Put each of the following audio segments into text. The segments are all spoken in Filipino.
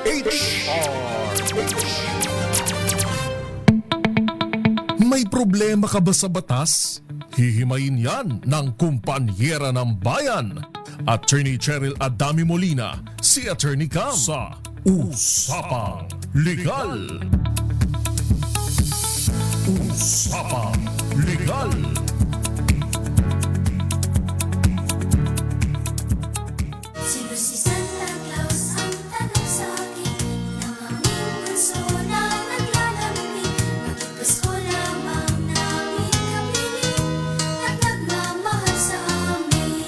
May problema ka ba sa batas? Hihimayin yan ng kumpanyera ng bayan. Attorney Cheryl Adami Molina, si Attorney Cam sa Usapang Legal. Usapang Legal. Sino si Santa Claus ang tanong sa'kin ng aming bunso na naglalambing? Bakit Pasko lamang namin kapiling at nagmamahal sa amin?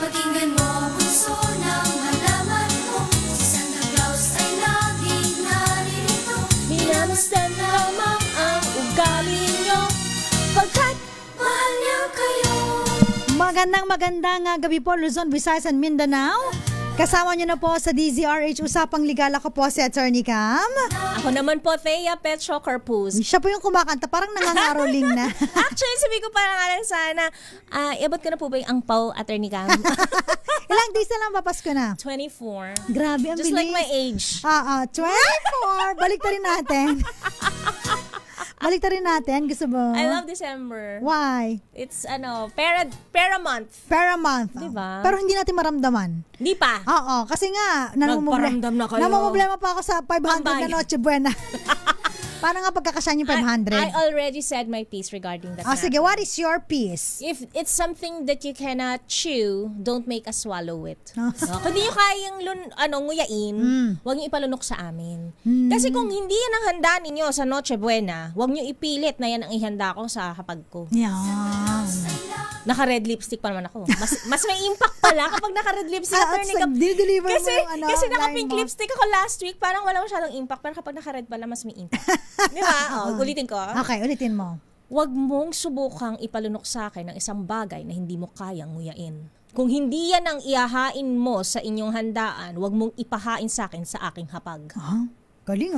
Pakinggan mo bunso ng halaman mo, si Santa Claus ay laging naririto. Minamasdan lamang ang ugali nyo, pagkat mahal niya kayo. Magandang gabi po, Luzon, Visayas, and Mindanao. Kasama niyo na po sa DZRH Usapang Legal. Ako po si Attorney Cam. Ako naman po, Thea Petro Corpus. Siya po yung kumakanta, parang nangangaroling na. Actually, sabi ko parang alam sana, iabot ko na po ba yung angpaw, Attorney Cam? Ilang days na lang papasko na? 24. Grabe, ang Just bilis. like my age. 24. Balik rin natin. Balik rin natin. Gusto mo? I love December. Why? It's, pera month. Per a month. Diba? Pero hindi natin maramdaman. Di pa. Oo, kasi nga, Nagparamdam na kayo. namumblema pa ako sa 500 Pambay. na Noche Buena. Paano nga pagkakasya yung 500? I already said my piece regarding that. Sige, what is your piece? If it's something that you cannot chew, don't make us swallow it. Ah. No? Kung di nyo kayang nguyain, huwag nyo ipalunok sa amin. Kasi kung hindi yan ang handa ninyo sa Noche Buena, huwag nyo ipilit na yan ang ihanda ko sa hapag ko. Yan. Naka-red lipstick pa naman ako. Mas may impact pala kapag naka-red lipstick. Attorney Cam. Deliver mo Kasi, yung kasi line naka-pink mo. lipstick ako last week, parang wala masyadong impact. Pero kapag naka-red pala, mas may impact. Di ba? Ulitin ko. Okay, ulitin mo. Huwag mong subukang ipalunok sa akin ng isang bagay na hindi mo kayang nguyain. Kung hindi yan ang ihahain mo sa inyong handaan, huwag mong ipahain sa akin sa aking hapag. Galing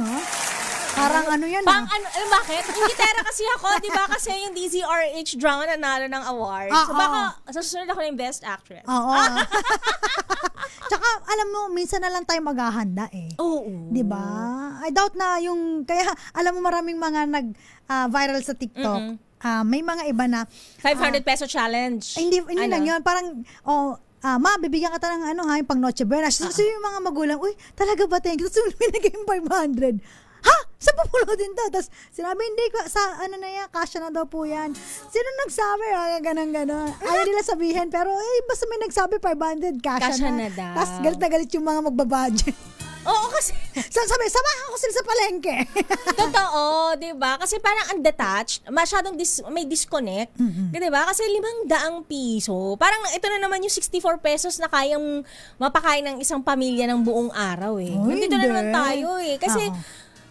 Parang ano yan Bakit? Ingitera kasi ako, di ba? Kasi yung DZRH drama nanalo ng award. So baka sa susunod ako ng Best Actress. Oo. Tsaka, alam mo, minsan na lang tayo maghahanda Oo. Di ba? I doubt na yung, kaya alam mo maraming mga nag-viral sa TikTok. May mga iba na 500 peso challenge. hindi lang yun. Parang, ma, bibigyan ka ng yung pang Noche Buena. So yung mga magulang, uy, talaga ba? Thank you. Tapos binigay yung 500. Ha? Saan pupulo din to? Tapos sinabi, hindi ko, kasya na daw po yan. Sino nagsabi? Ganon. Ayaw nila sabihin, pero basta may nagsabi 500, kasya na daw. Tapos galit na galit yung mga magbabudget. Oo, kasi Sabi, samahan ko sila sa palengke. totoo, di ba? Kasi parang undetached, masyadong may disconnect. Di ba? Kasi 500 piso. Parang ito na naman yung 64 pesos na kayang mapakain ng isang pamilya ng buong araw Nandito na naman tayo Kasi,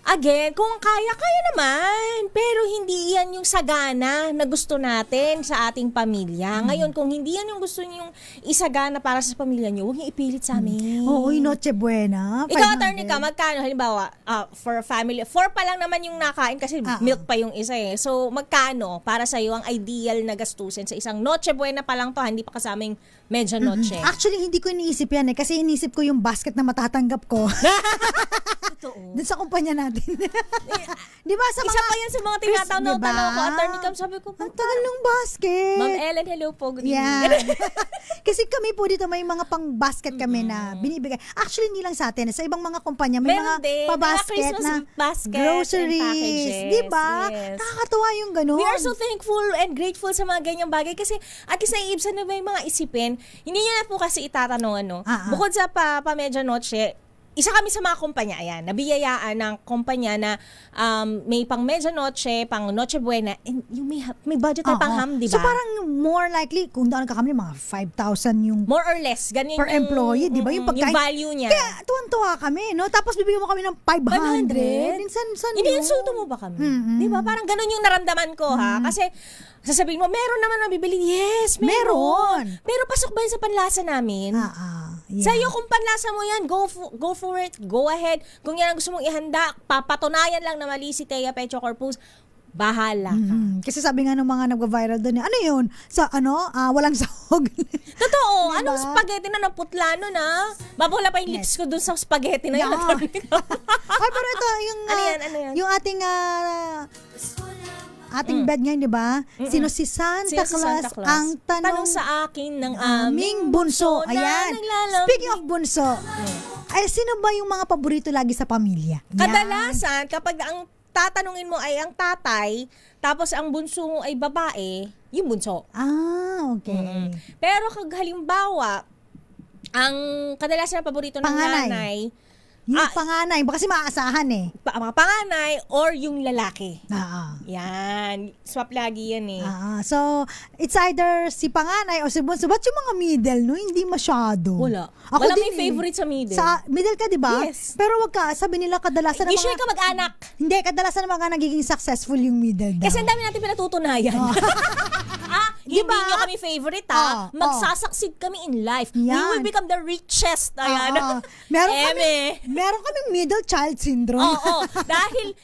again, kung kaya naman. Pero hindi yan yung sagana na gusto natin sa ating pamilya. Ngayon, kung hindi yan yung gusto niyong isagana para sa pamilya niyo, huwag niyo ipilit sa amin. Oo, Noche Buena. Ikaw, attorney ka, magkano? Halimbawa, for a family, 4 pa lang naman yung nakain kasi milk pa yung isa So, magkano para sa iyo ang ideal na gastusin sa isang Noche Buena pa lang to, hindi pa kasaming medya noche? Actually, hindi ko iniisip yan kasi iniisip ko yung basket na matatanggap ko. Totoo. Dun sa kumpanya natin. Di ba sa mga... Isa pa yan sa mga tinatanaw ko. Attorney Cam, sabi ko, ang tagal ng basket. Ma'am Ellen, hello po. Good evening. Yan. Kasi kami po dito may mga pang basket kami na binibigay. Actually, hindi lang sa atin. Sa ibang mga kumpanya may Meron mga din. pa-basket Mga na Christmas basket and groceries. packages. Di ba? Yes. Nakakatuwa yung ganun. We are so thankful and grateful sa mga ganyang bagay kasi at least naiibsan na ba yung mga isipin. Hindi nyo na po kasi itatanong bukod sa pa-medya noche, isa kami sa mga kumpanya, nabiyayaan ng kumpanya na may pang medya noche, pang Noche Buena, and yung may budget na pang ham, di ba? So parang more likely, kung daan kakamali, mga 5,000 yung more or less, ganyan per employee, di ba? Yung pagkain. Yung value niya. Kaya tuwan-tuwa kami, no? Tapos bibigyan mo kami ng 500. Minsan hindi insulto mo ba kami? Di ba? Parang ganun yung naramdaman ko, Kasi sasabihin mo, meron naman nabibili. Yes, meron. Pero pasok ba yun sa panlasa namin? Yeah. Sa'yo, kung panlasa mo yan, go for it. Go ahead. Kung yan ang gusto mong ihanda, papatunayan lang na mali si Thea Petro Corpus, bahala ka. Kasi sabi nga ng mga nagva-viral doon, ano yun? Sa walang sahog. Totoo. Diba? Anong spaghetti na naputla nun, ha? Mabula pa yung lips ko dun sa spaghetti na yun. Ay, pero ito, yung, Ano yan? yung ating bed ngayon, di ba? Sino si Santa Sino si Claus? Santa Claus? Ang Tanong sa akin ng aming bunso. na Ayan. naglalambing. Speaking of bunso, ay, sino ba yung mga paborito lagi sa pamilya? Yan. Kadalasan, kapag ang tatanungin mo ay ang tatay, tapos ang bunso mo ay babae, yung bunso. Ah, okay. Pero kag halimbawa, ang kadalasan na paborito ng Panganay. nanay, Yung panganay, baka kasi maaasahan eh. mga panganay or yung lalaki. Yan. Swap lagi yan eh. So, it's either si panganay o si bunso. Ba't yung mga middle, no? Hindi masyado. Wala. Ako Wala din may favorite sa middle. Sa middle ka, di ba? Yes. Pero wag ka, sabi nila kadalasan ng Usually mga... ka mag-anak. Hindi, kadalasan ng mga nagiging successful yung middle daw. Kasi ang dami natin pinatutunayan. Hindi Diba? nyo kami favorite magsasucceed kami in life. Yan. We will become the richest. Ayan. Meron kaming middle child syndrome. Oo.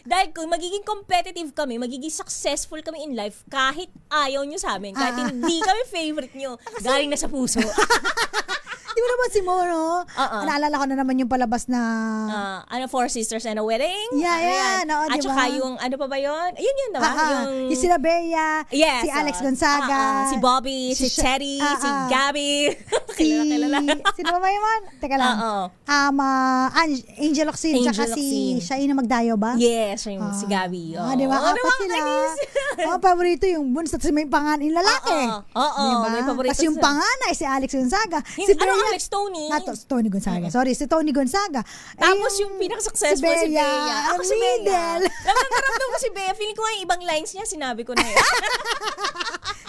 Dahil kung magiging competitive kami, magiging successful kami in life, kahit ayaw nyo sa amin, kahit hindi kami favorite nyo, galing na sa puso. Di mo naman si Mo, no? Naalala ko na naman yung palabas na... Four Sisters and a Wedding? Yan. Oo, At diba? saka yung, ano pa ba yun? Yun naman. Yung sila Bea, Yes, si Alex Gonzaga, si Bobby, si Cherry, si Gabby. kilala. Sino ba yun? Teka lang. Angel Oxin, tsaka si Shaina Magdayo ba? Yes, si Gabby. Di ba? Apat sila. Paborito yung bunso, tapos may panganay lalaki. Oo, may paborito. Tapos yung panganay, si Alex Gonzaga. Si Bea, Alex Tony? Tony Gonzaga. Sorry, si Tony Gonzaga. Tapos yung pinaka-successful si Bea. Ako si Bea. Naramdaman ko si Bea. Feeling ko nga yung ibang lines niya, sinabi ko na yun.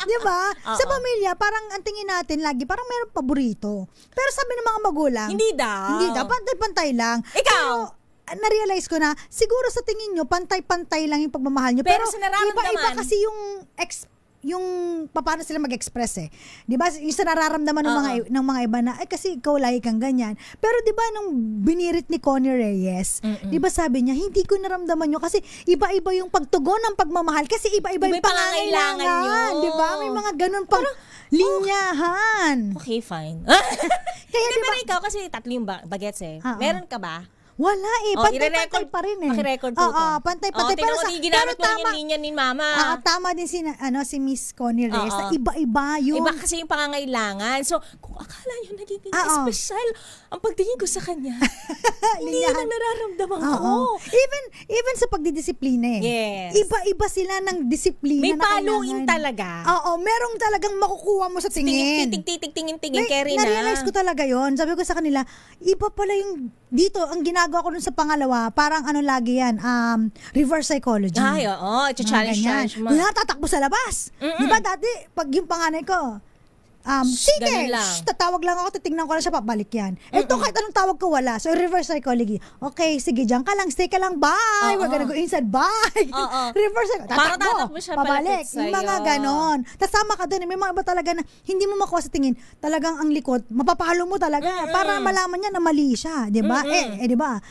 Di ba? Sa pamilya, parang ang tingin natin lagi, parang meron paborito. Pero sabi ng mga magulang, Hindi daw. Pantay-pantay lang. Ikaw? Pero, na-realize ko na, siguro sa tingin nyo, pantay-pantay lang yung pagmamahal nyo. Pero sa nararamdaman, iba kasi yung paano sila mag-express eh. 'Di ba? Yung sa nararamdaman ng mga iba na kasi ikaw lagi kang ganyan. Pero 'di ba nung binirit ni Connie Reyes, 'di ba sabi niya, hindi ko naramdaman yun kasi iba-iba yung pagtugon ng pagmamahal kasi iba-iba yung pangangailangan nyo. 'Di ba? May mga ganun pang linyahan. Okay, fine. Kaya Pero ikaw kasi tatlo yung bagets eh. Meron ka ba? Wala eh. Pantay-pantay pa rin eh. Paki-record po ito. Pantay-pantay. Pero ginamit mo yung linya ni Mama. Tama din si Miss Connie Reyes. Iba-iba yung... Iba kasi yung pangangailangan. So, kung akala nyo nagiging special ang pagtingin ko sa kanya, hindi na nararamdaman ko. Even sa pagdidisiplina eh. Yes. Iba-iba sila ng disiplina. May paluin talaga. Oo, merong talagang makukuha mo sa tingin. Tingin, carry na. Na-realize ko talaga yon. Sabi ko sa kanila, iba pala yung dito, ang ginagawa ko dun sa pangalawa, parang lagi yan, reverse psychology. Ay, oo. Challenge mo. Wala, tatakbo sa labas. Diba dati, pag yung panganay ko, sige, tatawag lang ako, titignan ko lang siya, papalik yan. Ito, kahit anong tawag ko, wala. So, reverse psychology. Okay, sige, dyan ka lang, stay ka lang, bye. We're gonna go inside, bye. Reverse psychology. Tatakbo, pabalik. Yung mga ganon. Tapos sama ka dun, may mga iba talaga na hindi mo makuha sa tingin, talagang ang likod, mapapalo mo talaga para malaman niya na mali siya. Diba? Diba?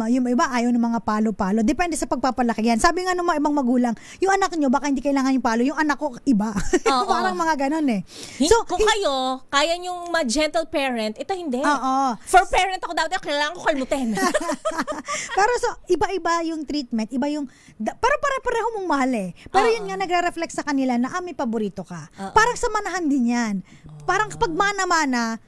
Yung iba, ayaw ng mga palo-palo. Depende sa pagpapalaki yan. Sabi nga ng mga ibang magulang, yung anak nyo, baka hindi kailangan yung palo, yung anak ko, iba. Parang mga ganon eh. So, kung kayo, kaya yung ma-gentle parent, ito hindi. For parent ako dati, kailangan ko kalmutin. Pero so, iba-iba yung treatment, iba yung, parang pare-pareho mong mahal eh. Pero yun nga, nagre-reflect sa kanila na, may paborito ka. Parang sa manahan din yan. Parang kapag mana-mana,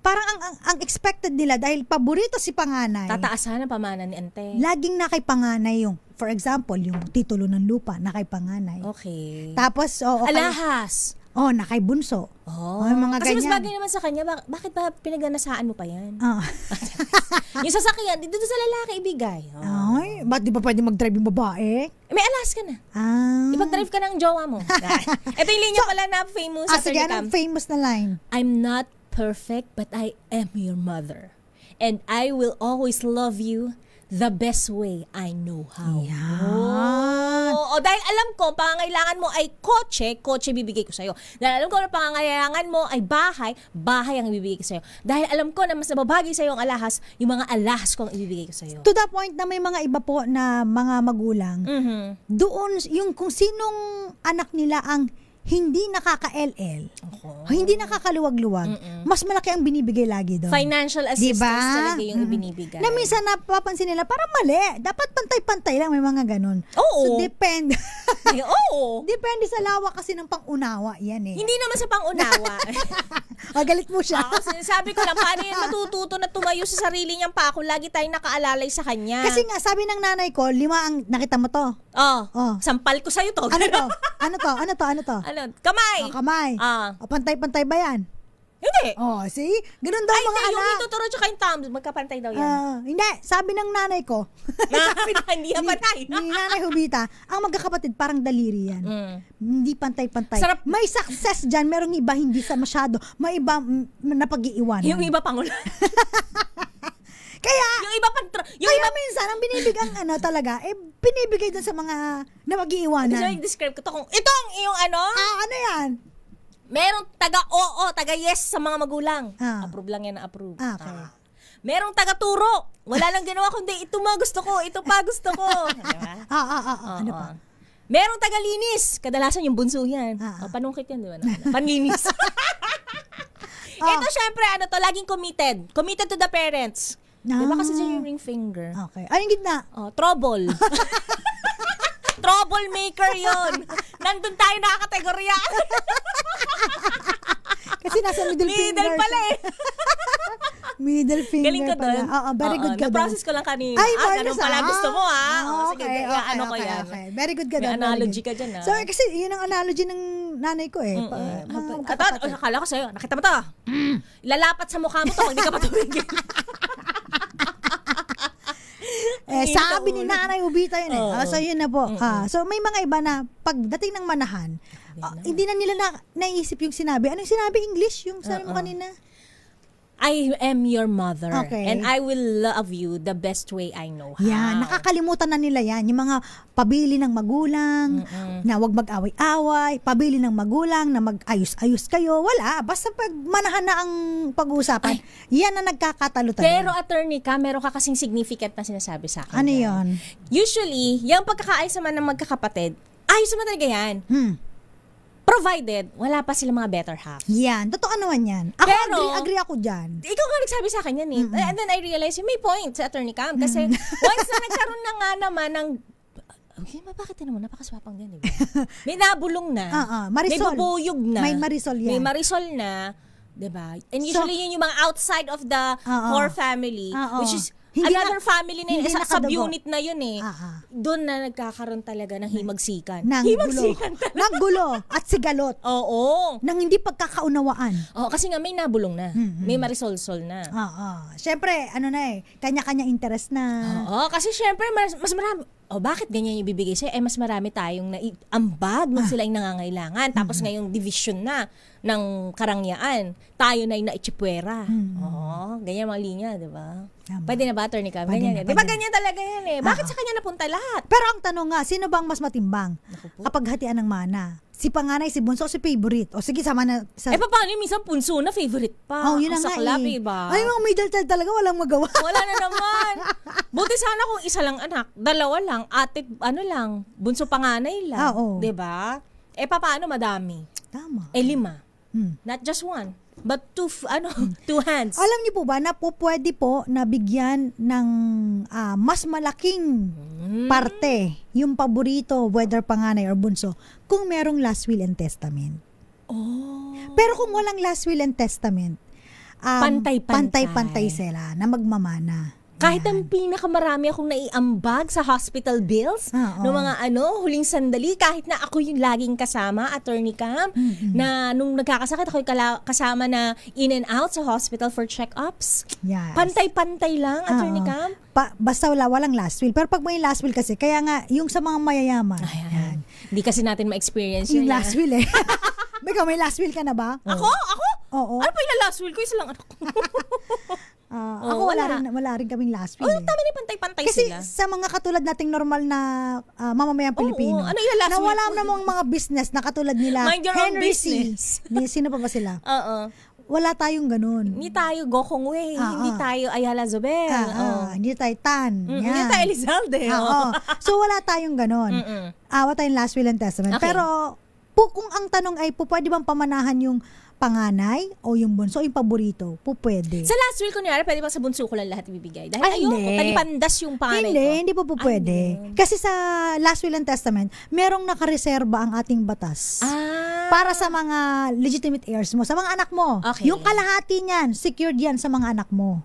parang ang expected nila, dahil paborito si panganay. Tataasan ang pamana ni ante. Laging na kay panganay yung, for example, yung titulo ng lupa, na kay panganay. Okay. Tapos, alahas. na kay bunso. Mga kasi ganyan. mas bagay naman sa kanya, bakit ba pinaganasaan mo pa yan? Yung sasakyan, dito sa lalaki ibigay. Ay, ba't di ba pwede mag-drive yung babae? May alas ka na. Ipag-drive ka ng jowa mo. Ito yung linya pala na famous sa sige, anong famous na line? I'm not perfect, but I am your mother. And I will always love you the best way I know how. Yan. O dahil alam ko, pangangailangan mo ay kotse bibigay ko sa'yo. Dahil alam ko na pangangailangan mo ay bahay ang ibibigay ko sa'yo. Dahil alam ko na mas nababagay sa'yo ang alahas, yung mga alahas ko ang ibibigay ko sa'yo. To the point na may mga iba po na mga magulang, doon, yung kung sinong anak nila ang hindi nakaka-LL, hindi nakakaluwag-luwag, mas malaki ang binibigay lagi doon. Financial assistance talaga yung ibinibigay. Na minsan napapansin nila, parang mali. Dapat pantay-pantay lang, may mga ganun. Oo. So, depende. Oo. Depende sa lawa kasi ng pang-unawa yan eh. Hindi naman sa pang-unawa. Galit mo siya. Sinasabi ko lang, paano yan matututo na tumayo sa sarili niyang pa ako? Lagi tayong nakaalalay sa kanya. Kasi nga, sabi ng nanay ko, 5 ang, nakita mo to? Sampal ko sa'yo to. Ano to? Ano to? Ano? Kamay. Kamay. Pantay-pantay ba yan? Hindi. See? Ganun daw mga anak. Yung ituturo tsaka yung thumbs, magkapantay daw yan. Hindi, sabi ng nanay ko. Hindi yan pantay. Ni Nanay Jovita, ang magkakapatid parang daliri yan. Hindi pantay-pantay. Sarap. May success dyan, merong iba hindi sa masyado. May iba napag-iiwanan. Yung iba pangulan. Kaya, yung iba minsan, ang binibigang talaga, binibigay dun sa mga napag-iiwanan. So, i-describe ko to kung itong iyong ano? Ano yan? Merong taga-oo, taga-yes sa mga magulang. Approve lang yan na approve. Okay. Merong taga-turo. Wala lang ginawa kundi ito pa gusto ko. Diba? Ano pa? Merong taga-linis. Kadalasan yung bunso yan. Panungkit yan, di ba? Panlinis. Ito, syempre, laging committed. Committed to the parents. Diba kasi dyan yung ring finger? Okay. Ay, yung gitna? Trouble. Troublemaker yun. Nandun tayo nakakategorya. Kasi nasa middle finger. Middle pala eh. Middle finger galing ko pala. doon. Very good ka doon. Na-process ko lang kanina. Ay, ganun pala gusto mo ha. Sige, ko yan. Okay. Very good ka doon. May analogy ka dyan ha. So, kasi yun ang analogy ng nanay ko eh. Akala ko sa'yo, nakita mo to. Lalapat sa mukha mo to pag di ka patawigin. Sabi ni Nanay Jovita yun eh. So, yun na po. So, may mga iba na pagdating ng manahan, hindi na nila naisip yung sinabi. Ano yung sinabi? English? Yung sabi mo kanina? I am your mother. Okay. And I will love you the best way I know how. Yan, nakakalimutan na nila yan. Yung mga pabili ng magulang, na wag mag-away-away, pabili ng magulang, na mag-ayos-ayos kayo. Wala. Basta pag manahan na ang pag-uusapan, yan na nagkakatalo-talo. Pero attorney ka, meron ka kasing significant na sinasabi sa akin. Ano yun? Usually, yung pagkakaayos naman ng magkakapatid, ayos naman talaga yan. Provided, wala pa sila mga better half. Yan. Totoo naman yan. Ako, pero, agree ako dyan. Ikaw nga nagsabi sa akin yan eh. And then I realized, may point sa Attorney Cam. Kasi once na nagkaroon na nga naman ng bakit naman? Napakaswapang din, di ba? May nabulong na. Marisol. May bubuyog na. May Marisol yan. May Marisol na. Diba? And usually yun yung mga outside of the core family, which is another family na yun, sub-unit na yun eh. Doon na nagkakaroon talaga ng himagsikan. Ng gulo at sigalot. Oo. Nang hindi pagkakaunawaan. Kasi nga may nabulong na. May Marisol-sol na. Siyempre, kanya-kanya interest na. Kasi siyempre, mas marami. Bakit ganyan yung bibigay sa'yo? Mas marami tayong ambag nung sila yung nangangailangan. Tapos ngayong division na ng karangyaan. Tayo na yung naitsipwera. Ganyan mga linya, di ba? Pwede na ba, Attorney Cam? Ganyan. Di ba ganyan talaga yan eh? Bakit sa kanya napunta lahat? Pero ang tanong nga, sino bang mas matimbang kapag hatian ng mana? Si panganay, si bunso, si favorite? O sige, sama na. Paano yung minsan punso na favorite pa? Yun na nga Ba? Ay, mga middle child talaga, walang magawa. Wala na naman. Buti sana kung isa lang anak, dalawa lang, ate, bunso panganay lang. Diba? Paano madami? Tama. 5. Not just one. But two hands. Alam niyo po ba na pwede po na bigyan ng mas malaking parte yung paborito, whether panganay or bunso, kung merong last will and testament. Pero kung walang last will and testament, pantay-pantay sila na magmamana. Kahit ang pinakamarami akong naiambag sa hospital bills, ng mga huling sandali, kahit na ako yung laging kasama, Attorney Cam, na nung nagkakasakit, ako yung kasama na in and out sa hospital for check-ups. Yes. Pantay-pantay lang, Attorney Cam. Basta walang last will. Pero pag may last will kasi, kaya nga, yung sa mga mayayaman. Hindi kasi natin ma-experience yung last will eh. Ikaw, may last will ka na ba? Ako? Oo. Ano pa yung last will ko? Isa lang anak ko. Ako wala rin kaming last will. Tama na pantay-pantay Kasi sila. sa mga katulad nating normal na mamamayang Pilipino, ano yung last na wala will? namang mga business na katulad nila, Mind your own Henry business. C. Sino pa ba sila? Oo. Wala tayong ganun. Hindi tayo Gokong Wei, hindi tayo Ayala Zobel. Hindi tayo Tan. Hindi Yan. tayo Elizalde. So wala tayong ganun. Wala tayong last will and testament. Okay. Pero kung ang tanong ay pwede bang pamanahan yung panganay o yung bunso, yung paborito, pwede. Sa last will, kunyari, pwede ba sa bunso ko lang lahat ibibigay? Dahil Ay, ayoko, hindi. talipandas yung panganay ko. Hindi po pwede. Kasi sa last will and testament, merong nakareserba ang ating batas. Para sa mga legitimate heirs mo, sa mga anak mo. Okay. Yung kalahati niyan, secured yan sa mga anak mo.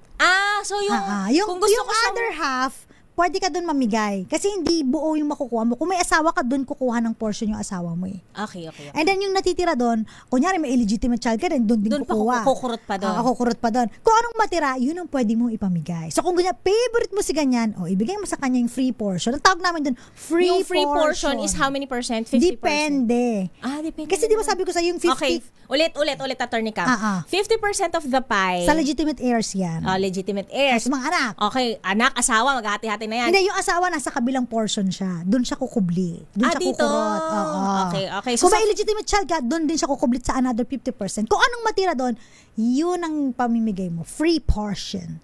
So yung Yung, kung gusto yung ko siyang- other half, pwede ka doon mamigay. Kasi hindi buo yung makukuha mo. Kung may asawa ka, doon kukuha ng portion yung asawa mo eh. Okay. And then yung natitira doon, kunyari may illegitimate child ka rin, doon din Doon pa kukuha. kukurot pa doon. Kukurot pa doon. Kung anong matira, yun ang pwede mong ipamigay. So kung ganyan, favorite mo si ganyan, ibigay mo sa kanya yung free portion. Ang tawag namin doon, Yung free portion is how many percent? 50%? Depende. Depende. Kasi di ba sabi ko sa yung 50, Okay. Ulit, Attorney Cam. 50% of the pie. sa legitimate heirs yan. Legitimate heirs. Sa mga anak. Okay, anak, asawa, maghati-hati na yan. Hindi, yung asawa nasa kabilang portion siya. Doon siya kukubli. Doon siya dito. kukurot. Okay. So, Kung may illegitimate child ka, doon din siya kukublit sa another 50%. Kung anong matira doon, yun ang pamimigay mo. Free portion.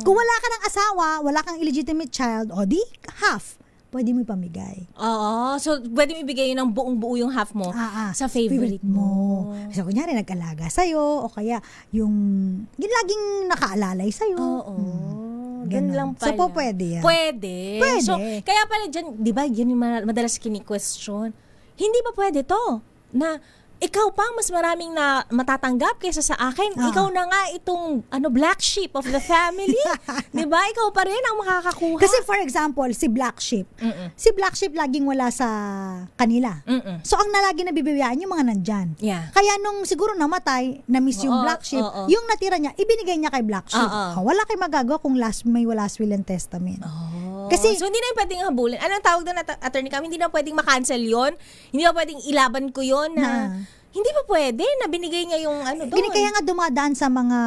Kung wala ka ng asawa, wala kang illegitimate child, di half. Pwede mo ipamigay. So pwede mo ibigay ng buong-buo yung half mo sa favorite mo. So, kunyari, nag-alaga sa'yo, o kaya yung laging nakaalalay sa'yo. Ganun lang pala. So, pwede yan. Pwede. So, kaya pala dyan, di ba, yan yung madalas kini-question. Hindi ba pwede to? Na ikaw pa mas maraming na matatanggap kaysa sa akin. Ikaw na nga itong black sheep of the family. 'Di ba? Ikaw pa rin ang makakakuha. Kasi for example, si Black Sheep. Si Black Sheep laging wala sa kanila. So ang nalagi na bibiyaan yung mga nandyan. Yeah. Kaya nung siguro namatay, na-miss yung Black Sheep, yung natira niya, ibinigay niya kay Black Sheep. Wala kay magagawa kung may last will and testament. Kasi, so hindi na yung pwedeng habulin. Anong tawag doon, Attorney Cam? Hindi na pwedeng makancel yon. Hindi na pwedeng ilaban ko yon na hindi pa pwede na binigay niya yung doon. Kaya nga dumadaan sa mga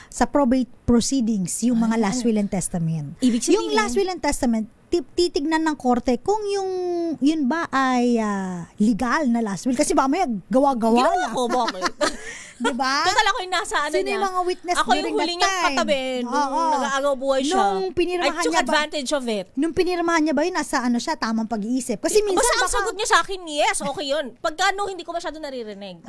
sa probate proceedings yung mga last will and testament. Ibig sabihin, yung last will and testament, titignan ng korte kung yun ba ay legal na last will. Kasi ba may gawa-gawa ginawa lang. ko, bakit? Diba? Total ako yung nasa Sino niya. yung mga witness ako during yung huli that niyang time? katabi nung nag-aagaw buhay siya. Nung pinirmahan I took niya advantage of it. Nung pinirmahan niya ba yun, nasa siya, tamang pag-iisip. Kasi minsan basta ang sagot niya sa akin, yes, okay yun. Pagka hindi ko masyado naririnig.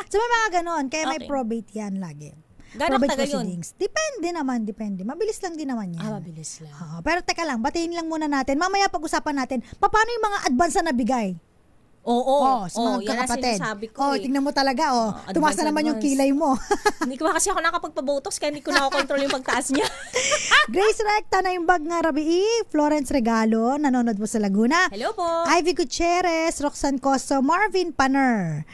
So may mga ganon. Kaya may Okay. probate yan lagi. Gano'ng Probate tagal yun? proceedings. Depende. Mabilis lang din naman yan. Mabilis lang. Pero teka lang, batiin lang muna natin. Mamaya pag-usapan natin, paano yung mga advance na nabigay? Sa mga yan ang kakapatid. sinasabi ko Tingnan mo talaga, tumaas na naman yung advance. kilay mo. Hindi ko kasi ako nakapagpabotox kaya hindi ko nakakontrol yung pagtaas niya. Grace Recta na yung bag nga rabi. Florence Regalo, nanonood po sa Laguna. Hello po. Ivy Gutierrez, Roxanne Costo, Marvin Paner.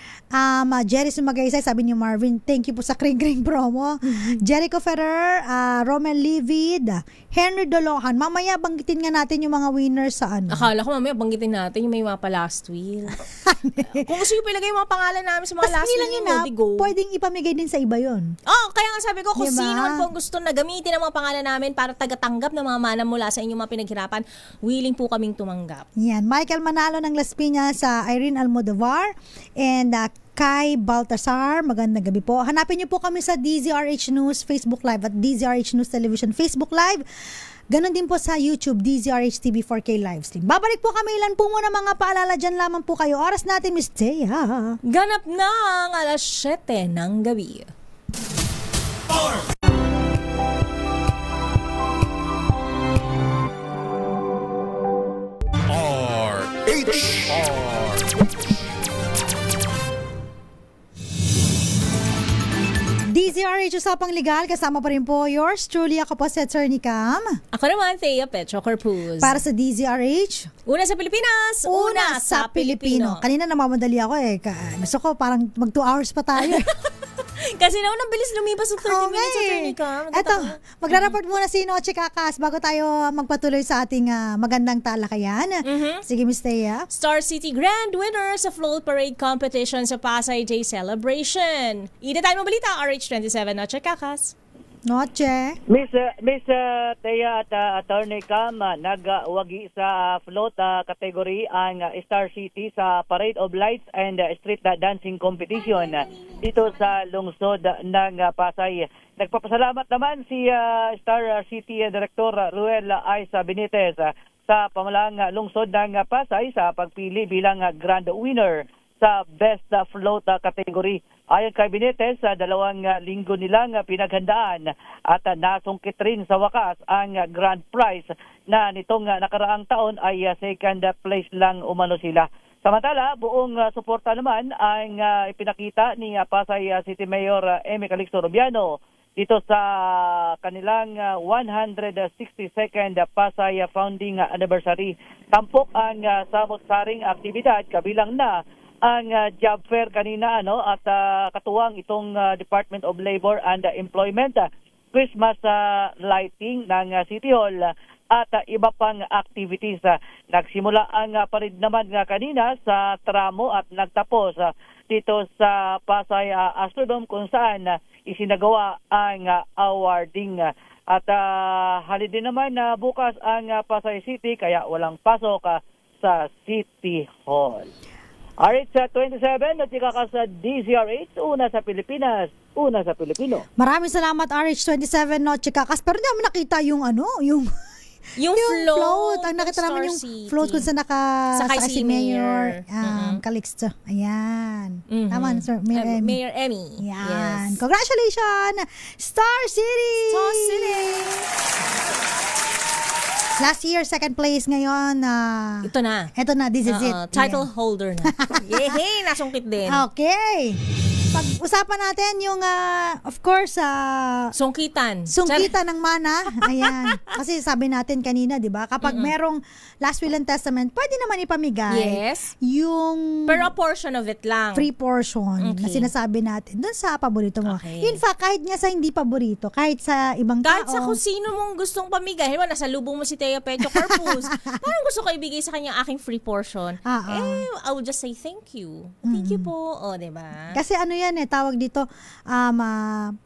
Jerry Sumagaysay, sabi niyo Marvin, thank you po sa kring-kring promo. Jericho Ferrer, Romel Livid, Henry Dolohan. Mamaya banggitin nga natin yung mga winners sa Akala ko mamaya banggitin natin yung may mga pa last wheel. Kung gusto yung pilagay yung mga pangalan namin sa mga last lang wheel, yun go. pwedeng ipamigay din sa iba yun. Kaya nga sabi ko, kung Diba? sino man po ang gusto na gamitin ang mga pangalan namin para tagatanggap ng mga mana mula sa inyong mga pinaghirapan, willing po kaming tumanggap. Yan, Michael Manalo ng Las Piñas, Irene Almodovar, and Kai Baltasar, magandang gabi po. Hanapin niyo po kami sa DZRH News Facebook Live at DZRH News Television Facebook Live. Ganon din po sa YouTube, DZRH TV 4K Livestream. Babalik po kami, ilan po muna mga paalala dyan lamang po kayo. Oras natin, Miss Thea. Ganap na ang alas 7 ng gabi. DZRH Usapang Legal, kasama pa rin po yours truly, ako po si Attorney Cam. Ako naman, Thea Petro Corpus. Para sa DZRH, Una sa Pilipinas, una sa Pilipino. Kanina namamadali ako Gusto ko parang mag 2 hours pa tayo. Kasi naman, ang bilis lumipas ng 30 Oo minutes nga sa eh. Attorney Cam. Eto, magra-report muna si Noche Kakas bago tayo magpatuloy sa ating magandang talakayan. Sige, Miss Thea. Star City Grand winner sa Float Parade Competition sa Pasay Day Celebration. Ida tayo mabalita, RH27 Noche Kakas. Noche. Miss Thea at Attorney Cam, nagwagi sa float category ang Star City sa Parade of Lights and Street Dancing Competition dito sa lungsod ng Pasay. Nagpapasalamat naman si Star City Director Ruel Aiza Benitez sa pamalang lungsod ng Pasay sa pagpili bilang grand winner sa Best Float category. Ayon kay Benitez, 2 linggo nilang pinaghandaan at nasungkit rin sa wakas ang grand prize na nitong nakaraang taon ay second place lang umano sila. Samantala, buong suporta naman ang ipinakita ni Pasay City Mayor Amy Calixto Rubiano dito sa kanilang 162nd Pasay Founding Anniversary. Tampok ang samot-saring aktibidad kabilang na ang job fair kanina at katuwang itong Department of Labor and Employment, Christmas lighting ng City Hall at iba pang activities. Nagsimula ang parade naman kanina sa tramo at nagtapos dito sa Pasay Astrodome kung saan isinagawa ang awarding. At holiday naman bukas ang Pasay City kaya walang pasok sa City Hall. RH27 at ikakas sa DZRH, una sa Pilipinas, una sa Pilipino. Maraming salamat RH27 Noche Kakas. Pero hindi namin nakita yung Yung float. Ang nakita namin yung City. float kung saan Sakay si si Mayor Mayor. Calixto. Ayan. Tama, Sir Mayor Emmy. Mayor Emmy. Yan. Yes. Congratulations, Star City! Star City! Last year, second place ngayon. Ito na. Ito na, this is it. Title holder na. Yehey, nasungkit din. Okay. Pag-usapan natin yung, of course, Sungkitan. sungkita ng mana. Ayan. Kasi sabi natin kanina, di ba? Kapag merong last will and testament, pwede naman ipamigay Yes. yung Pero a portion of it lang. free portion na Okay. sinasabi natin dun sa paborito mo. Okay. In fact, kahit nga sa hindi paborito, kahit sa ibang Kahit sa tao, kung sino mong gustong pamigay. Halimbawa, nasa lubong mo si Thea Pecho Corpus. Parang gusto ko ibigay sa kanya aking free portion. I will just say thank you. Thank you po. O, diba? kasi ano yan tawag dito,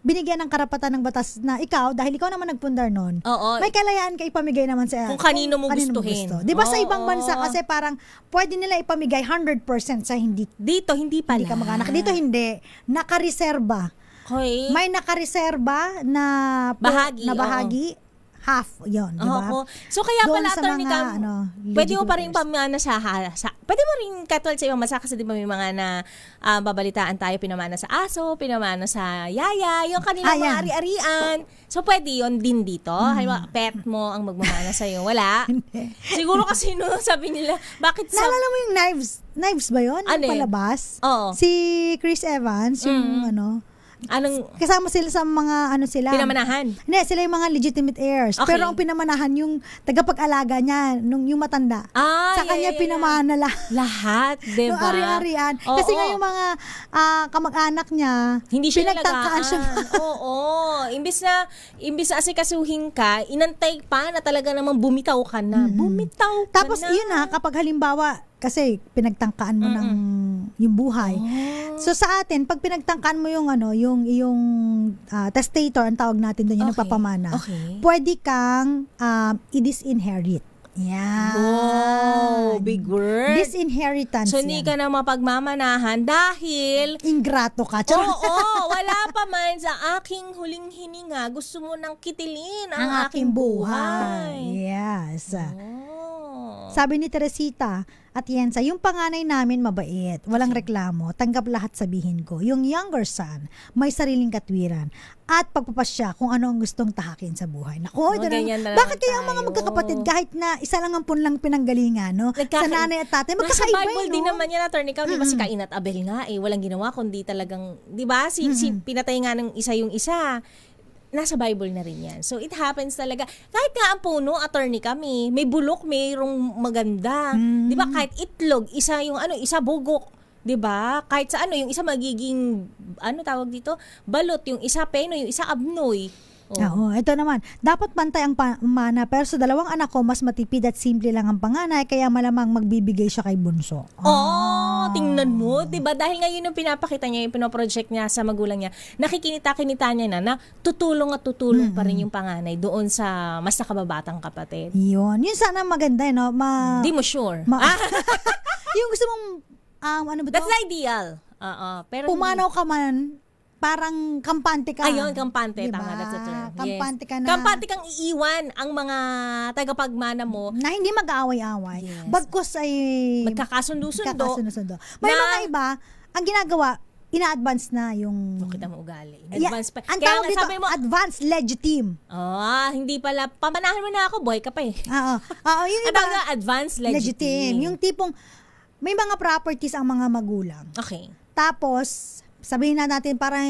binigyan ng karapatan ng batas na ikaw, dahil ikaw naman nagpundar nun, Oo. may kalayaan ka ipamigay naman sa Kung kanino mo gustuhin. gusto. Di ba sa Oo. ibang bansa kasi parang pwede nila ipamigay 100% sa hindi Dito, hindi pala. ka mag-anak. Dito hindi. Nakareserba. Okay. May nakareserba na Bahagi, na bahagi. Half, yon, di ba? Oo. So kaya Doon pala, sa Attorney mga, Cam, pwede mo pa rin pamana pwede mo rin katulad sa ibang bansa kasi di ba may mga na babalitaan tayo, pinamana sa aso, pinamana sa yaya, yung kanilang mga yan. ari-arian. So pwede yon din dito. Halimbawa, pet mo ang magmamana sa'yo. Wala. Siguro kasi no, sabi nila, bakit sa... Naalala mo yung Knives ba yun? Ano Yung yun? palabas? Oo. Si Chris Evans, yung Anong kasama sila sa mga sila. pinamanahan? Hindi, sila yung mga legitimate heirs. Okay. Pero ang pinamanahan yung tagapag-alaga niya, yung matanda. Sa kanya pinamana Lahat, diba? Yung ari-arian. Oo. Kasi nga yung mga kamag-anak niya, Hindi siya pinagtangkaan siya. Oo. Imbis na asikasuhin ka, inantay pa na talaga namang bumitaw ka na. Bumitaw ka Tapos na. yun kapag halimbawa, kasi pinagtangkaan mo ng yung buhay. So sa atin, pag pinagtangkaan mo yung yung testator, ang tawag natin doon, yung Okay. nagpapamana, Okay. pwede kang i-disinherit. Yan. Oh, big word. Disinheritance. So, hindi yan. ka na mapagmamanahan dahil Ingrato ka. Charot. wala pa man sa aking huling hininga, gusto mo nang kitilin Ang ang aking buhay. Yes. Oh. Sabi ni Teresita at Yensa, yung panganay namin mabait, walang reklamo, tanggap lahat sabihin ko. Yung younger son, may sariling katwiran at pagpapasya kung ano ang gustong tahakin sa buhay. Naku, ganyan na bakit lang kaya ang mga tayo. magkakapatid kahit na isa lang ang punlang pinanggalingan, no? Sa nanay at tatay, Nasa magkakaiba Bible no? din naman yan, Attorney Cam. Di ba si Cain at Abel nga walang ginawa kundi talagang, di ba? Si pinatay nga ng isa yung isa. Nasa Bible na rin yan. So, it happens talaga. Kahit nga ang puno, Attorney kami, may bulok, mayroong maganda. Di ba? Kahit itlog, isa yung isa bugok. 'Di ba? Kahit sa yung isa magiging tawag dito, balot, yung isa peno, yung isa abnoy. Oo, ito naman. Dapat pantay ang mana, pero sa dalawang anak ko, mas matipid at simple lang ang panganay, kaya malamang magbibigay siya kay bunso. Tingnan mo, 'di ba? Dahil ngayon yung pinapakita niya, yung pinoproject niya sa magulang niya, nakikinita-kinita niya na tutulong at tutulong pa rin yung panganay doon sa mas nakababatang kapatid. Yun sana maganda, no? Di mo sure. Yung gusto mong, ano ba to? That's the ideal. Pero pumanaw ka man, parang kampante ka. Ayun, kampante. Diba? Tama, that's the term. Kampante ka na. Kampante kang iiwan ang mga tagapagmana mo. Na hindi mag-aaway-aaway. Yes. Bagkus ay magkakasundo-sundo. May mga iba, ang ginagawa, ina-advance na yung... Kita mo ugali. Advance pa. Ang tawag dito, sabi mo, advance legitime. hindi pala. Pamanahan mo na ako, boy ka pa eh. Oo, yung Ang iba, tawag na advance legitime. yung tipong, may mga properties ang mga magulang. Okay. Tapos, sabihin na natin parang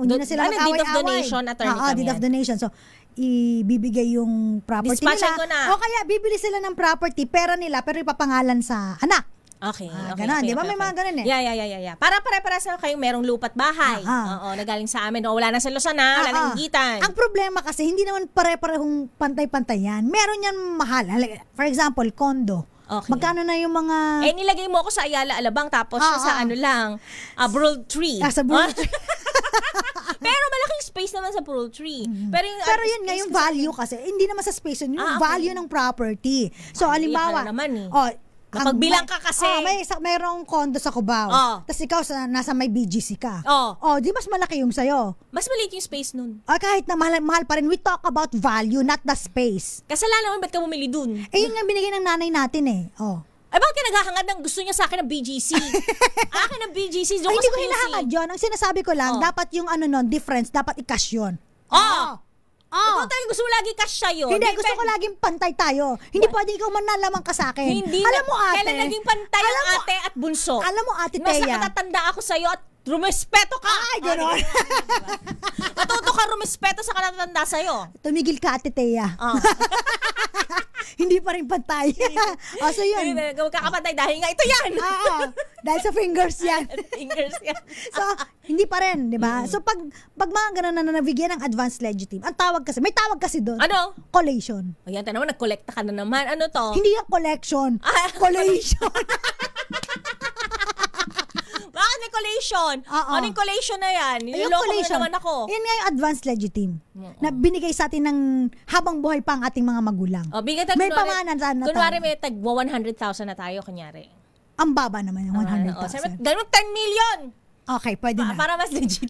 hindi na sila mag-away-away. Deed of donation, attorney kami deed of yan. donation. So, ibibigay yung property Dispatchan ko nila. na. O kaya, bibili sila ng property, pera nila, pero ipapangalan sa anak. Okay. Ganon, di ba? May mga ganon eh. Yeah. Para pare-parehas kayong merong lupa't bahay. Oo, nagaling sa amin. Wala na sa Luzana, wala nang higitan. Ang problema kasi, hindi naman pare-parehong pantay-pantay yan. Meron yan mahal. For example, condo. Okay. Magkano na yung mga... nilagay mo ako sa Ayala Alabang tapos siya sa Burl Tree. Sa Burl Tree. Pero malaking space naman sa Burl Tree. Pero yun nga, yung value kasi, hindi naman sa space yun, yung value ng property. So, halimbawa, napagbilang ka kasi. Mayroong condo sa Cubao. Tapos ikaw nasa may BGC ka. Di mas malaki yung sa'yo. Mas maliit yung space nun. Kahit na mahal pa rin, we talk about value, not the space. Kasalanan mo, ba't ka bumili dun? Yun nga binigay ng nanay natin eh. Bakit ka naghahangad ng gusto niya sa akin ng BGC? Akin ng BGC, doon hindi ko ko hinahangad yun. Ang sinasabi ko lang, dapat yung difference, dapat i-cash yun. Ikaw talaga gusto mo lagi cash sa'yo. Hindi, gusto ko laging pantay tayo. Hindi pwede ikaw manlalamang ka sa akin. Alam mo, ate. Kailan naging pantay ang ate at bunso? Alam mo, ate Mas Thea. nakatatanda ako sa'yo at rumespeto ka. Ay, gano'n. Matuto ka rumespeto sa nakatatanda sa'yo. Tumigil ka, ate Thea. Hindi pa rin pantay. So yun. Magkakapantay dahil nga ito yan. Dahil sa fingers yan. So, hindi pa rin, di ba? So, pag mga ganun na nabigyan ng advance legitime, ang tawag kasi, may tawag kasi doon. Ano? Collation. Ayan, naman, nagkolekta ka na naman. Ano to? Hindi yung collection. Collation. Bakit may collation? Ano yung collation na yan? Niloloko mo na naman ako. Yan nga yung advance legitime. Na binigay sa atin ng habang buhay pa ang ating mga magulang. May pamanan na kunwari may tagwa 100,000 na tayo, kunyari. Ang baba naman yung 100,000. Ganun 10 million! Okay, pwede na. Para mas legit.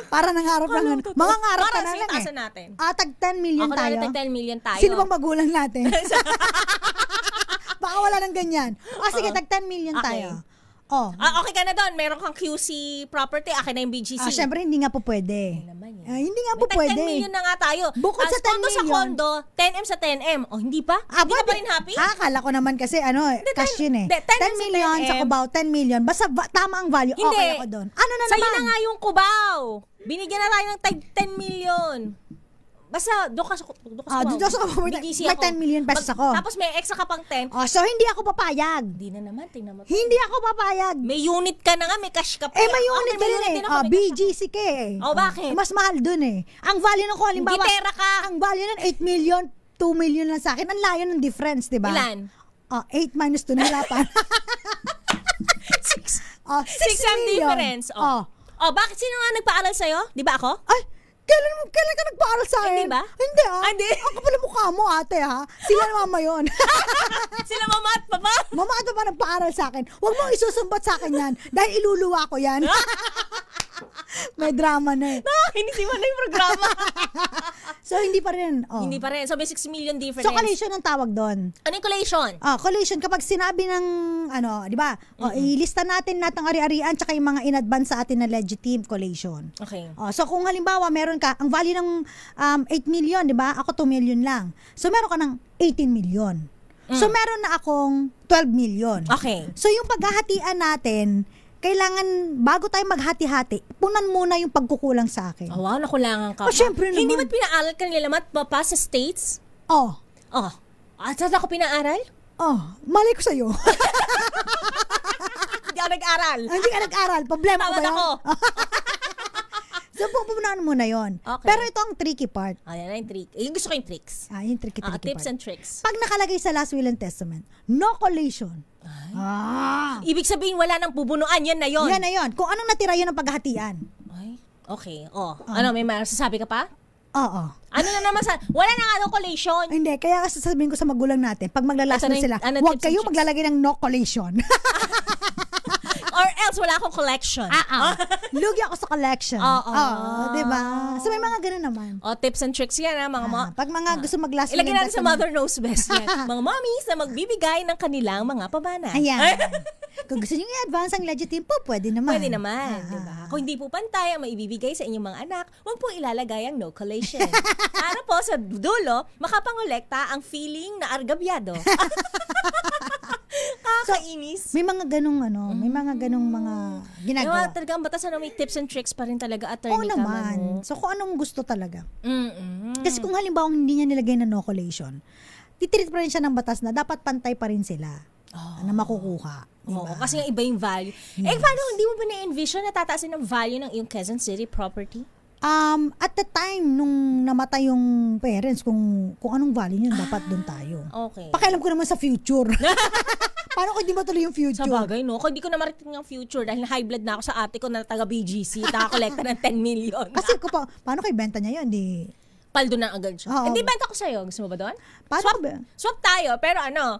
Para nangarap lang. Mga ngarap ka na lang eh. Natin. Tag 10 million tayo. Tag 10 million tayo. Sino bang magulang natin? Baka wala ng ganyan. Sige, tag 10 million tayo. Okay ka na doon. Meron kang QC property. Akin na yung BGC. Syempre, hindi nga po pwede. Hindi nga po pwede. 10 million na nga tayo. Bukod sa 10 million. Sa condo, 10M sa 10M. Hindi pa? Hindi ka pa rin happy? Akala ko naman kasi, cash yun eh. 10 million sa Cubao, 10 million. Basta tama ang value. Hindi. Okay ako doon. Ano na sa'yo naman? na nga yung Cubao. Binigyan na tayo ng 10 million. Basta, doon ka sa Cubao. May 10 million pesos ako. Tapos may extra ka pang 10. So hindi ako papayag. Hindi na naman, tingnan mo. Hindi ako papayag. May unit ka na nga, may cash ka pa. May unit ka rin eh. BGC ka eh. Bakit? Mas mahal dun eh. Ang value ng ko, halimbawa. Gitera ka. Ang value ng 8 million, 2 million lang sa akin. Ang layo ng difference, di ba? Ilan? 8 minus 2 na hirapan. 6 ang difference. Bakit? Sino nga nagpaaral sa'yo? Di ba ako? Ay, kailan ka nagpaaral sa akin? Hindi ba? Hindi Hindi. Ang kapal ng mukha mo, ate ha. Sila na mama yun. Sila mama at papa? Mama at papa nagpaaral sa akin. Huwag mong isusumbat sa akin yan. Dahil iluluwa ko yan. May drama na eh. Hinisiwan na yung programa. So, hindi pa rin. Hindi pa rin. So, may 6 million difference. So, collation ang tawag doon. Ano yung collation? Collation, kapag sinabi ng, di ba, ilista natin ang ari-arian tsaka yung mga in-advance sa atin na legitimate collation. Okay. So, kung halimbawa, meron ka, ang value ng 8 million, di ba? Ako 2 million lang. So, meron ka ng 18 million. So, meron na akong 12 million. Okay. So, yung paghahatian natin, kailangan, bago tayo maghati-hati, punan muna yung pagkukulang sa akin. Wow, nakulangan ka pa. Syempre naman. Hindi ba't pinaaral ka nila mat papa sa States? At saan ako pinaaral? Malay ko sa'yo. Hindi ako nag-aral. Hindi ka nag-aral. Problema ko ba Tawad yun? ako. So, pupunaan mo na yun. Okay. Pero ito ang tricky part. Ayan na yung trick. Yung gusto ko yung tricks. Yung tricky Tips part. and tricks. Pag nakalagay sa last will and testament, no collation. Ibig sabihin, wala nang bubunuan. Yan na yun. Yan na yun. Kung anong natira yun ang paghahatian. Ay, okay. Ano, may masasabi ka pa? Oo. Ano na naman wala na nga collation. Hindi, kaya sasabihin ko sa magulang natin, pag maglalas Ito na na yung- sila, ano, huwag tips and kayo tricks? maglalagay ng no collation. Or else, wala akong collection. Lugi ako sa collection. Oo. Diba? So, may mga ganun naman. Tips and tricks yan, mga Pag mga gusto mag-last will Ilagay and natin sa testament. Mother Knows Best yan. Mga mommies na magbibigay ng kanilang mga pabana. Ayan. Kung gusto nyo i-advance ang legit team po, pwede naman. Pwede naman, di ba? Kung hindi po pantay ang maibibigay sa inyong mga anak, huwag po ilalagay ang no collation. Para po sa dulo, makapangolekta ang feeling na argabyado. Kakainis. May mga ganung may mga ganung mga ginagawa. Talaga ang batas may tips and tricks pa rin talaga, Oo attorney ka naman. man. So, kung anong gusto talaga. Mm-mm. Kasi kung halimbawa hindi niya nilagay na no collation, titreat pa rin siya ng batas na dapat pantay pa rin sila na makukuha. Oo, Diba? kasi nga iba yung value. Paano, hindi mo ba na-envision na tataasin ang value ng iyong Quezon City property? At the time, nung namatay yung parents, kung anong value yun, dapat doon tayo. Okay. Pakialam ko naman sa future. Paano kung di matuloy yung future? Sa bagay, no? Kung hindi ko na mariting ang future dahil high blood na ako sa ate ko na taga BGC, nakakolekta ng 10 million. Kasi paano kay benta niya yun? Paldo na agad siya. Oo. Hindi, benta ko sa'yo. Gusto mo ba doon? Paano ba? Swap tayo, pero ano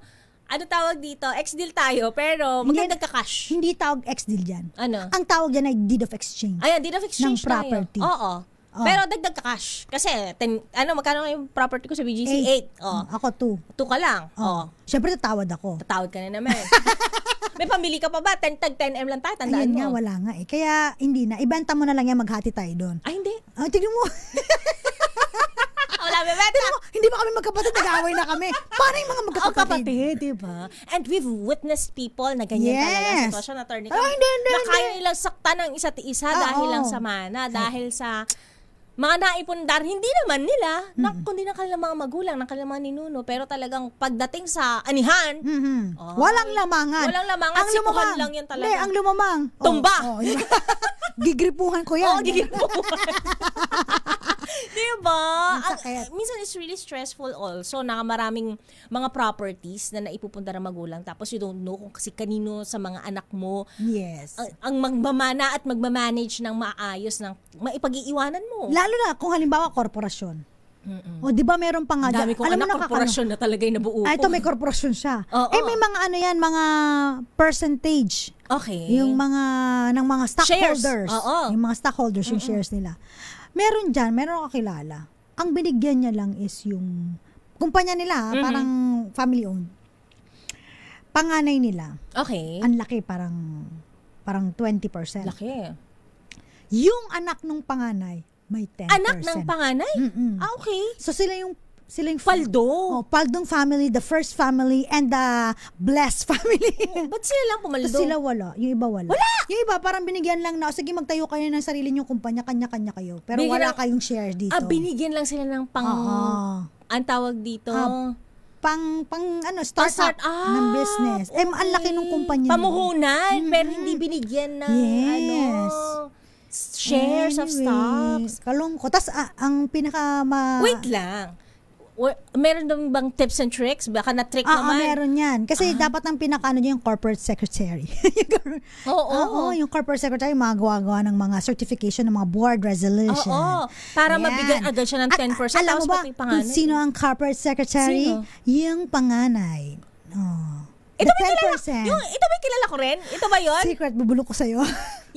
tawag dito? Ex-deal tayo, pero magdagdag ka cash. Hindi tawag ex-deal dyan. Ano? Ang tawag dyan ay deed of exchange. Ayan, deed of exchange Ng property. tayo. Oo. Pero dagdag ka cash. Kasi, magkano nga yung property ko sa BGC? 8. Ako 2. 2 ka lang. Siyempre, tatawad ako. Tatawad ka na naman. May pambili ka pa ba? 10M lang tayo, tandaan Ayun mo. nga, wala nga eh. Kaya, hindi na. Ibenta mo na lang yan, maghati tayo doon. Ay, hindi. Tignan mo. Wala, bebenta. Tignan mo, hindi ba kami magkapatid? Nag-aaway na kami. Paano yung mga magkakapatid? Diba? And we've witnessed people na ganyan talaga Yes. sitwasyon, attorney. Hindi. Na kaya nilang saktan ng isa't isa dahil lang sa mana, dahil sa mga naipundar, hindi naman nila, kundi ng kanilang mga magulang, ng kanilang mga ninuno, pero talagang pagdating sa anihan, Walang lamangan. Walang lamangan, sipuhan lang yan talaga. Hindi, ang lumamang. Tumba. Gigripuhan ko yan. Oo, gigipuan. Diba? sakit. Minsan it's really stressful also na maraming mga properties na naipupundar ang magulang tapos you don't know kung kasi kanino sa mga anak mo Yes. ang magmamana at magmamanage ng maayos ng maipag-iiwanan mo. Lalo na kung halimbawa korporasyon. O di ba meron pa nga Dami dyan. kong anak, korporasyon na talaga yung nabuo ko. Ito may korporasyon siya. Oo. May mga mga percentage. Okay. Yung mga ng mga stockholders. Shares. Oo. Yung mga stockholders, yung shares nila. Meron ako kakilala. Ang binigyan niya lang is yung kumpanya nila, parang family owned. Panganay nila. Okay. Ang laki, parang 20%. Laki. Yung anak nung panganay, may 10%. Anak ng panganay? Okay. So sila yung Paldo. Paldong family, the first family, and the blessed family. Ba't sila lang pumaldo? Sila wala. Yung iba wala. Yung iba parang binigyan lang na, sige magtayo kayo ng sarili nyong kumpanya, kanya-kanya kayo. Pero Binigyan wala lang- kayong share dito. Binigyan lang sila ng ang tawag dito. Pang startup Start-up. ng business. Ang laki ng kumpanya. Pamuhunan, pero hindi binigyan ng Yes. shares of stocks. Kalungkot. Tapos ang pinaka Wait lang. Meron doon bang tips and tricks? Baka na-trick naman. Meron yan. Kasi dapat ang pinakaano niya yung corporate secretary. Oo. Yung corporate secretary, magawa ng mga certification ng mga board resolution. Oo. Para Yan. mabigyan agad siya ng 10%. Alam mo tapos ba pati panganay. kung sino ang corporate secretary? Sino? Yung panganay. Ito The ba kilala? 10%. Ito ba kilala ko rin? Ito ba yun? Secret, bubulok ko sa'yo.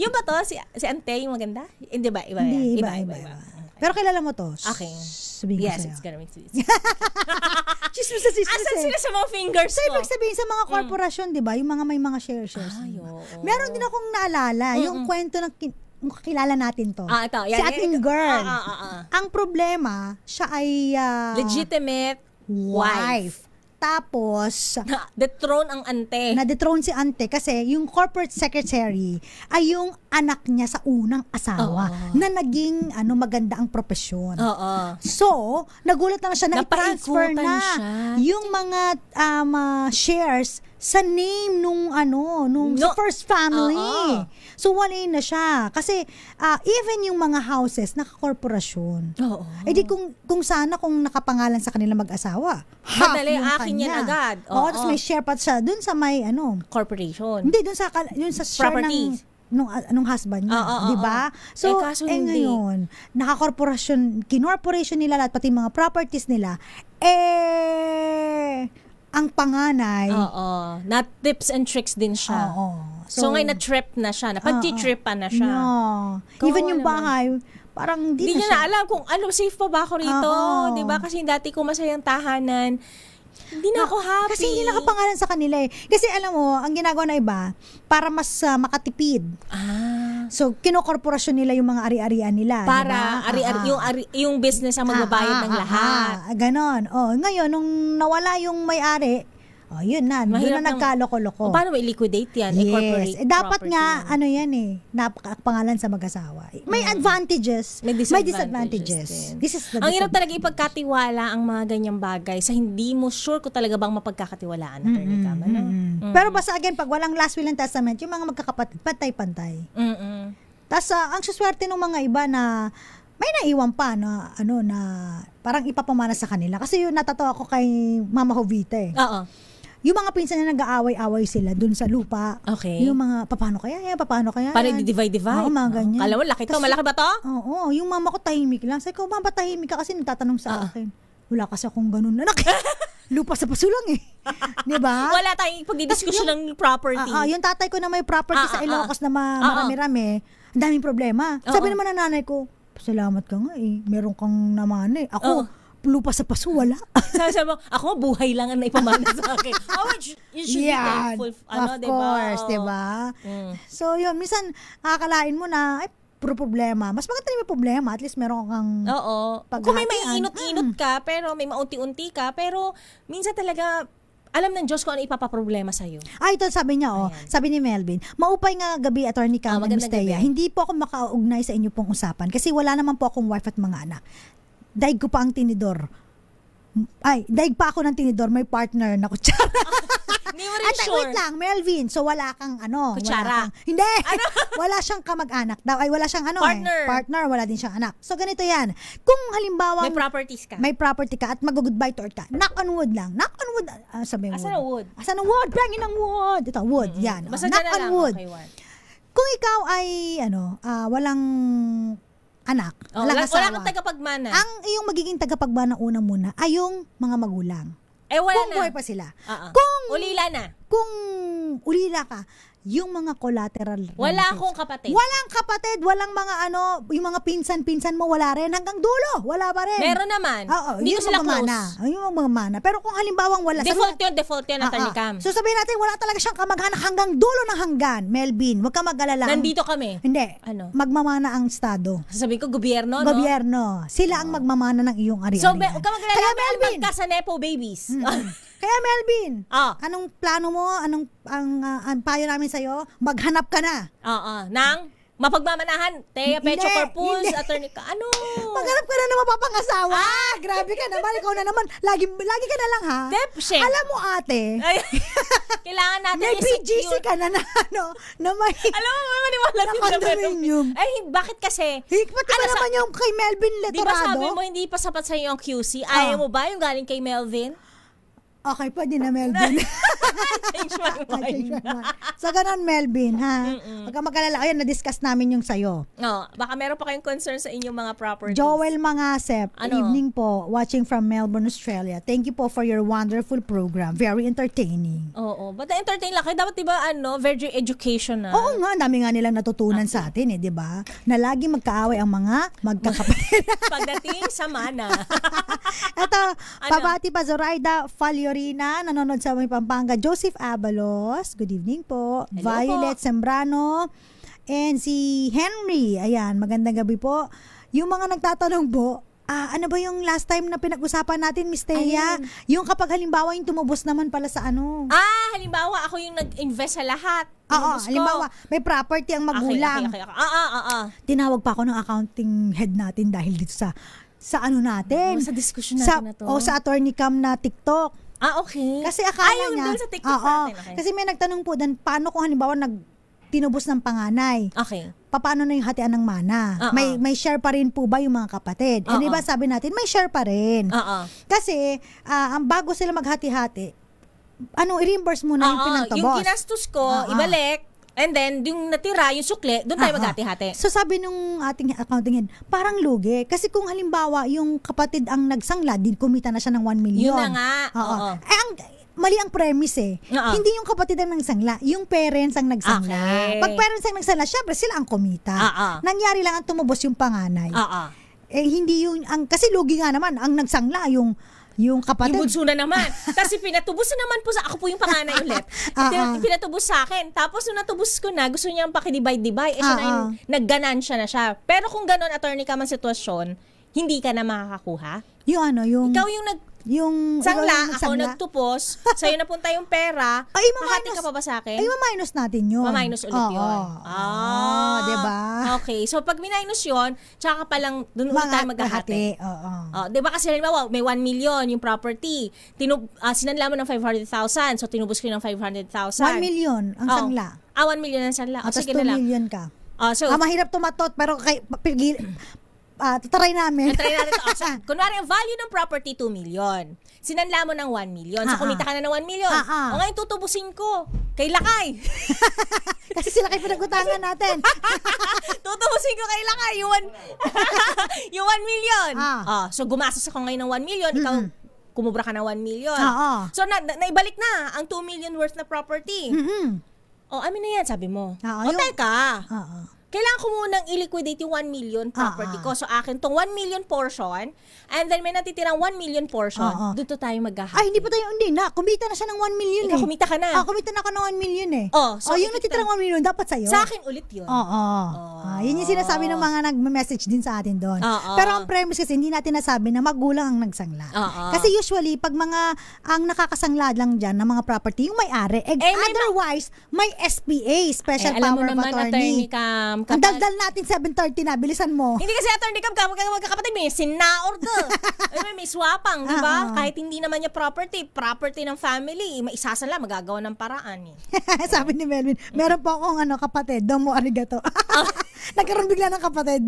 Yung ba to? Si Ante, yung maganda? Hindi ba? Iba. Hindi, yan. iba. Pero kilala mo to. Okay. Sabihin ko Yes, sa'yo. it's gonna make sense. Chismis na chismis Asan eh. sila sa mga fingers So, ko? ibig sabihin sa mga korporasyon, di ba? Yung mga may mga shares. Ay, diba? oo. Meron din akong naalala, yung kwento ng yung kakilala natin to. Ito. Si ating girl. Ah. Ang problema, siya ay Legitimate wife. Tapos, Dethrone ang ante. na-dethrone si ante kasi yung corporate secretary ay yung anak niya sa unang asawa na naging maganda ang propesyon. Oo. So, nagulat lang siya na i-transfer Napaikutan na siya. yung mga shares sa name nung sa first family. So wala na siya. Kasi even yung mga houses nakakorporasyon. Oo. Di kung sana kung nakapangalan sa kanila mag-asawa. Madali, yung akin yan kanya. agad. Oo, tapos may share pa siya dun sa may Corporation. Hindi dun sa share Properties. nung husband niya, di ba? So, kaso hindi. ngayon, kinorporation nila lahat, pati mga properties nila, ang panganay. Na tips and tricks din siya. So ngayon na-trip na siya. Napag-tripan na siya. No. Kawawa Even yung naman. bahay, parang Hindi niya na alam kung safe pa ba ako rito. Oo. Diba? Kasi dati ko masayang tahanan. Hindi na ako happy. Kasi hindi nakapangalan sa kanila eh. Kasi alam mo, ang ginagawa na iba, para mas makatipid. So, kinokorporasyon nila yung mga ari-arian nila. Para diba? yung business ang magbabayad ng lahat. Ganon. Ngayon, nung nawala yung may-ari, yun na. Doon na nagkaloko-loko. Paano i-liquidate yan? Yes. Dapat nga, yan napakapangalan sa mag-asawa. May advantages. May disadvantages. Din. This is the ang hirap talaga ipagkatiwala ang mga ganyang bagay sa hindi mo sure kung talaga bang mapagkakatiwalaan. Attorney Cam, Pero basta again, pag walang last will and testament, yung mga magkakapatid, pantay-pantay. Tapos, ang suswerte ng mga iba na may naiwan pa na parang ipapamana sa kanila. Kasi yun, natatawa ko kay Mama Jovita yung mga pinsan na nag-aaway-away sila dun sa lupa. Okay. Yung mga, paano kaya yan? Para i-divide. Oo, mga ganyan. Kala mo, laki to. Malaki ba to? Oo. Yung mama ko tahimik lang. Sabi ko, mama, tahimik ka kasi nagtatanong sa akin. Wala kasi akong ganun na lupa sa pasulang eh. Diba? Wala tayong pag-discussion ng property. Yung tatay ko na may property sa Ilocos na marami-rami, ang daming problema. Sabi naman ng nanay ko, salamat ka nga eh. Meron kang naman eh. Ako, lupa sa paso, wala. Sabi mo, ako buhay lang ang naipamana sa akin. You should be thankful. Of course, diba? So, yun, minsan, akalain mo na, puro problema. Mas maganda may problema. At least meron kang kung may inot-inot ka, pero may maunti-unti ka, pero minsan talaga, alam ng Diyos kung ano ipapaproblema sa'yo. Ito sabi niya, sabi ni Melvin, maupay nga gabi, Attorney Cam and Miss Thea. Hindi po ako makaugnay sa inyo pong usapan kasi wala naman po akong wife at mga anak. Daig ko pa ang tinidor. Daig pa ako ng tinidor, may partner na kutsara. Hindi mo rin sure. Wait lang, Melvin, so wala kang kutsara. Hindi. Wala siyang kamag-anak daw. Wala siyang partner, wala din siyang anak. So ganito yan. Kung halimbawa may properties ka. May property ka at mag-goodbye to earth ka. Knock on wood lang. Knock on wood. Sabi mo. Asan ang wood? Asan ang wood? Bangin ang wood. Ito, wood. Yan. Basta knock on wood. Okay, kung ikaw ay walang anak, walang asawa. Wala kang tagapagmana. Ang iyong magiging tagapagmana una muna ay yung mga magulang. Wala kung na. buhay pa sila. Ulila na. Kung ulila ka, yung mga collateral wala relatives. akong kapatid. Walang kapatid, walang mga yung mga pinsan-pinsan mo, wala rin. Hanggang dulo, wala pa rin. Meron naman. Hindi ko sila close. Yung mga mana. Pero kung halimbawang wala. Default yun, Attorney Cam. So sabihin natin, wala talaga siyang kamag-anak hanggang dulo ng hanggan. Melvin, huwag ka mag-alala. Nandito kami. Hindi. Magmamana ang estado. Sasabihin ko, gobyerno, no? Gobyerno. Sila ang magmamana ng iyong ari-arian. So, huwag ka mag-alala. Kaya Melvin. Magka sa Nepo babies. Kaya Melvin, anong plano mo? Anong ang payo namin sa'yo? Maghanap ka na. Nang mapagmamanahan, Thea Pecho Corpus, Attorney Cam. Maghanap ka na na mapapangasawa. Grabe ka naman. Ikaw na naman. Lagi ka na lang ha. Alam mo ate. Kailangan natin may PGC ka na na may alam mo, maniwala na condominium. Bakit kasi? Pati ba naman yung kay Melvin Letorado? Di ba sabi mo hindi pa sapat sa'yo yung QC? Ayaw mo ba yung galing kay Melvin? Okay, pwede na Melvin. Change my mind. So, ganun Melvin, ha? Huwag ka mag-alala. Ayan, na-discuss namin yung sa'yo. Baka meron pa kayong concern sa inyong mga properties. Joel Mangasep, evening po, watching from Melbourne, Australia. Thank you po for your wonderful program. Very entertaining. Ba't entertain lang kayo? Dapat diba, very educational. Oo nga, dami nga nilang natutunan sa atin, diba? Na lagi magkaaway ang mga magkakapatid. Pagdating sa mana. Ito, pabati pa Zoraida Faliorina, nanonood sa may Pampanga. Joseph Abalos, good evening po. Hello Violet po. Sembrano, and si Henry. Ayan, magandang gabi po. Yung mga nagtatanong po, ano ba yung last time na pinag-usapan natin, Miss Thea? Yung kapag halimbawa yung tumubos naman pala sa ano. Halimbawa ako yung nag-invest sa lahat. Halimbawa, may property ang magulang. Okay. Tinawag pa ako ng accounting head natin dahil dito sa ano natin. Sa discussion natin na to. Sa Attorney Cam na TikTok. Okay. Kasi akala yun niya, dun sa TikTok natin. Okay. kasi may nagtanong po doon, paano kung halimbawa tinubos ng panganay? Okay. Paano na yung hatian ng mana? Oo. May share pa rin po ba yung mga kapatid? Eh, Oo. di ba sabi natin, may share pa rin. Oo. Kasi, ang bago sila maghati-hati, i-reimburse muna yung pinantubos. Yung ginastos ko, ibalik. And then, yung natira, yung sukle, doon tayo maghati-hati. So sabi nung ating accounting head, parang lugi. Kasi kung halimbawa, yung kapatid ang nagsangla, din kumita na siya ng 1 million. Yun na nga. Oo. Mali ang premise eh. Oo. Hindi yung kapatid ang nagsangla, yung parents ang nagsangla. Okay. Pag parents ang nagsangla, syempre sila ang kumita. Oo. Nangyari lang ang tumubos yung panganay. Oo. Eh hindi yung, kasi lugi nga naman, ang nagsangla, yung kapatid. Yung bunso na naman. Kasi pinatubos na naman po ako po yung panganay ulit. Pinatubos sa akin. Tapos nung natubos ko na, gusto niyang pakidibay-dibay. Siya na yung nagganansya na siya. Pero kung ganon, attorney ka man sitwasyon, hindi ka na makakakuha. Ikaw yung sangla, ako nagtupos, sa'yo napunta yung pera, hahati ka pa ba sa akin? Ay, ma-minus natin yun. Ma-minus ulit yun. Diba? Okay. So, pag minus yun, tsaka pa lang, doon ulit tayo maghahati. Diba kasi, halimbawa, may 1 million yung property. Sinanla mo ng 500,000. So, tinubos ko ng 500,000. 1 million ang sangla. 1 million ang sangla. Tapos Sige 2 na lang. million ka. Mahirap tumatot, pero try namin. Try natin ito. So, kunwari, ang value ng property, 2 million. Sinanla mo ng 1 million. So, kumita ka na ng 1 million. O ngayon, tutubusin ko kay Lakay. Kasi sila kayo pinag-utangan natin. Tutubusin ko kay Lakay yung 1 million. So, gumastos ako ngayon ng 1 million. Ikaw, kumubra ka ng 1 million. So, naibalik na ang 2 million worth na property. Amin na yan, sabi mo. Teka. Kailangan ko munang i-liquidate yung 1 million property ko. So, akin tong 1 million portion, and then may natitirang 1 million portion, doon tayo maghahati. Hindi pa tayo, hindi na. Kumita na siya ng 1 million Ikaw, kumita ka na. Kumita na ako ng 1 million eh. So, yung natitirang 1 million, dapat sa'yo. Sa akin ulit yun. Yun yung sinasabi ng mga nag-message din sa atin doon. Pero ang premise kasi, hindi natin nasabi na magulang ang nagsangla. Kasi usually, pag ang nakakasangla lang dyan ng mga property, yung may-ari. Otherwise, may SPA, Special Power of Attorney. Ang daldal natin 7:30 na, bilisan mo. Hindi kasi attorney magkakapatid, may sinaor to. May swapang, di ba? Kahit hindi naman niya property ng family, maisasala, magagawa ng paraan. Sabi ni Melvin, meron po akong kapatid, domo arigato. Nagkaroon bigla ng kapatid.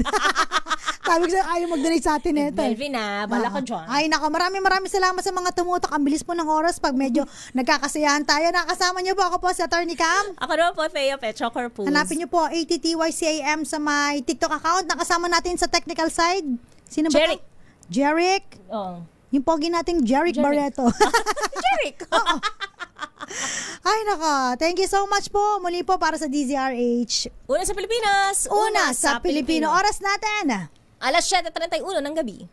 Sabi ko ayaw mag-donate sa atin ito. Melvin bala ka dyan. Ay nako, maraming salamat sa mga tumutok. Ang bilis po ng oras pag medyo nagkakasiyahan tayo. Nakasama niyo po ako po si Attorney Cam. Ako naman po, Thea Petchokor po. Hanapin niyo po ATTYCAM sa my TikTok account. Nakasama natin sa technical side. Sino ba? Jeric. Yung pogi nating Jeric Barreto. Jeric. Ay nako, thank you so much po. Muli po para sa DZRH. Una sa Pilipinas. Una sa Pilipino. Oras natin. 7:31 ng gabi.